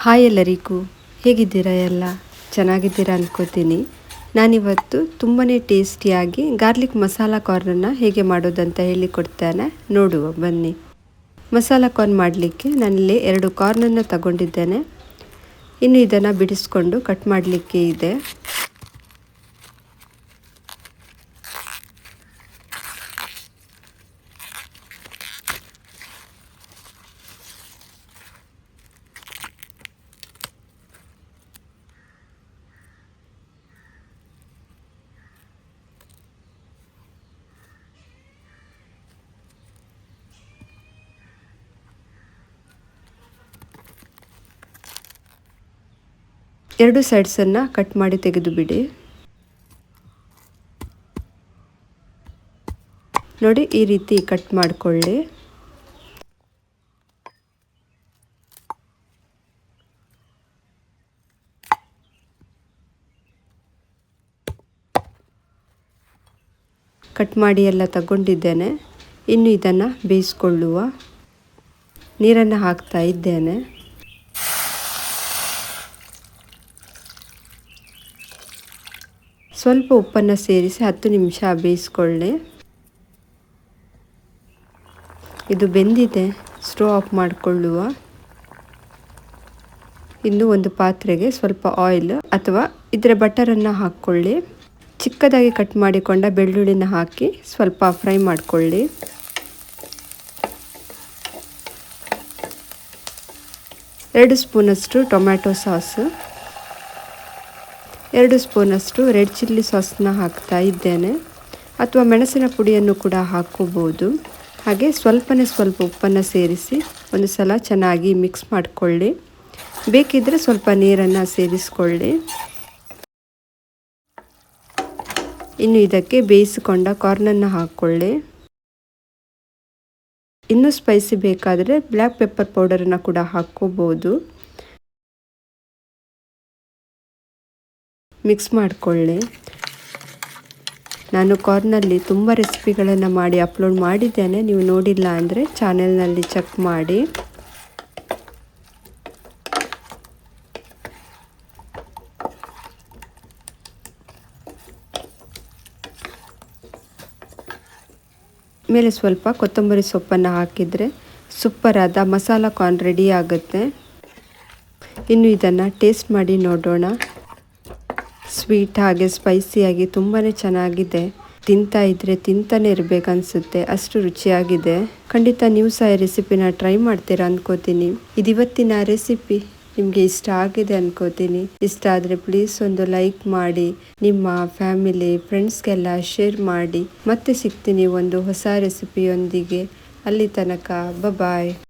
Hi ಎಲ್ಲರಿಗೂ, ಹೇಗಿದ್ದೀರಾ? ಎಲ್ಲ ಚೆನ್ನಾಗಿದ್ದೀರಾ ಅಂದ್ಕೋತೀನಿ. ನಾನಿವತ್ತು ತುಂಬಾ ಟೇಸ್ಟಿಯಾಗಿ ಗಾರ್ಲಿಕ್ ಮಸಾಲ ಕಾರ್ನನ್ನು ಹೇಗೆ ಮಾಡೋದಂತ ಹೇಳಿಕೊಡ್ತೇನೆ, ನೋಡುವ ಬನ್ನಿ. ಮಸಾಲ ಕಾರ್ನ್ ಮಾಡಲಿಕ್ಕೆ ನಾನಿಲ್ಲಿ 2 ಕಾರ್ನನ್ನು ತಗೊಂಡಿದ್ದೇನೆ. ಇನ್ನು ಇದನ್ನು ಬಿಡಿಸ್ಕೊಂಡು ಕಟ್ ಮಾಡಲಿಕ್ಕೆ ಇದೆ. ಎರಡು ಸೈಡ್ಸನ್ನು ಕಟ್ ಮಾಡಿ ತೆಗೆದು ಬಿಡಿ. ನೋಡಿ, ಈ ರೀತಿ ಕಟ್ ಮಾಡಿಕೊಳ್ಳಿ. ಕಟ್ ಮಾಡಿ ಎಲ್ಲ ತಗೊಂಡಿದ್ದೇನೆ. ಇನ್ನು ಇದನ್ನು ಬೇಯಿಸ್ಕೊಳ್ಳುವ. ನೀರನ್ನು ಹಾಕ್ತಾ ಇದ್ದೇನೆ. ಸ್ವಲ್ಪ ಉಪ್ಪನ್ನು ಸೇರಿಸಿ 10 ನಿಮಿಷ ಬೇಯಿಸ್ಕೊಳ್ಳಿ. ಇದು ಬೆಂದಿದೆ. ಸ್ಟವ್ ಆಫ್ ಮಾಡಿಕೊಳ್ಳುವ. ಇನ್ನು ಒಂದು ಪಾತ್ರೆಗೆ ಸ್ವಲ್ಪ ಆಯಿಲ್ ಅಥವಾ ಇದರ ಬಟರನ್ನು ಹಾಕ್ಕೊಳ್ಳಿ. ಚಿಕ್ಕದಾಗಿ ಕಟ್ ಮಾಡಿಕೊಂಡ ಬೆಳ್ಳುಳ್ಳಿನ ಹಾಕಿ ಸ್ವಲ್ಪ ಫ್ರೈ ಮಾಡಿಕೊಳ್ಳಿ. ಎರಡು ಸ್ಪೂನಷ್ಟು ಟೊಮ್ಯಾಟೊ ಸಾಸ್, 2 ಸ್ಪೂನಷ್ಟು ರೆಡ್ ಚಿಲ್ಲಿ ಸಾಸನ್ನ ಹಾಕ್ತಾ ಇದ್ದೇನೆ, ಅಥವಾ ಮೆಣಸಿನ ಪುಡಿಯನ್ನು ಕೂಡ ಹಾಕೋಬಹುದು. ಹಾಗೆ ಸ್ವಲ್ಪ ಉಪ್ಪನ್ನು ಸೇರಿಸಿ ಒಂದು ಸಲ ಚೆನ್ನಾಗಿ ಮಿಕ್ಸ್ ಮಾಡಿಕೊಳ್ಳಿ. ಬೇಕಿದ್ದರೆ ಸ್ವಲ್ಪ ನೀರನ್ನು ಸೇರಿಸ್ಕೊಳ್ಳಿ. ಇನ್ನು ಇದಕ್ಕೆ ಬೇಯಿಸಿಕೊಂಡ ಕಾರ್ನನ್ನು ಹಾಕ್ಕೊಳ್ಳಿ. ಇನ್ನೂ ಸ್ಪೈಸಿ ಬೇಕಾದರೆ ಬ್ಲ್ಯಾಕ್ ಪೆಪ್ಪರ್ ಪೌಡರನ್ನು ಕೂಡ ಹಾಕ್ಕೋಬಹುದು. ಮಿಕ್ಸ್ ಮಾಡಿಕೊಳ್ಳಿ. ನಾನು ಕಾರ್ನಲ್ಲಿ ತುಂಬ ರೆಸಿಪಿಗಳನ್ನು ಮಾಡಿ ಅಪ್ಲೋಡ್ ಮಾಡಿದ್ದೇನೆ. ನೀವು ನೋಡಿಲ್ಲ ಅಂದರೆ ಚಾನೆಲ್ನಲ್ಲಿ ಚೆಕ್ ಮಾಡಿ. ಮೇಲೆ ಸ್ವಲ್ಪ ಕೊತ್ತಂಬರಿ ಸೊಪ್ಪನ್ನು ಹಾಕಿದರೆ ಸೂಪರಾದ ಮಸಾಲ ಕಾರ್ನ್ ರೆಡಿ ಆಗುತ್ತೆ. ಇನ್ನು ಇದನ್ನು ಟೇಸ್ಟ್ ಮಾಡಿ ನೋಡೋಣ. ಸ್ವೀಟ್ ಹಾಗೆ ಸ್ಪೈಸಿಯಾಗಿ ತುಂಬಾ ಚೆನ್ನಾಗಿದೆ. ತಿಂತಾ ಇದ್ದರೆ ತಿಂತಾನೆ ಇರಬೇಕನ್ಸುತ್ತೆ, ಅಷ್ಟು ರುಚಿಯಾಗಿದೆ. ಖಂಡಿತ ನೀವು ಸಹ ಈ ರೆಸಿಪಿನ ಟ್ರೈ ಮಾಡ್ತೀರಾ ಅಂದ್ಕೋತೀನಿ. ಇವತ್ತಿನ ರೆಸಿಪಿ ನಿಮಗೆ ಇಷ್ಟ ಆಗಿದೆ ಅಂದ್ಕೋತೀನಿ. ಇಷ್ಟ ಆದರೆ ಪ್ಲೀಸ್ ಒಂದು ಲೈಕ್ ಮಾಡಿ, ನಿಮ್ಮ ಫ್ಯಾಮಿಲಿ ಫ್ರೆಂಡ್ಸ್ಗೆಲ್ಲ ಶೇರ್ ಮಾಡಿ. ಮತ್ತೆ ಸಿಗ್ತೀನಿ ಒಂದು ಹೊಸ ರೆಸಿಪಿಯೊಂದಿಗೆ. ಅಲ್ಲಿ ತನಕ ಬಾಯ್.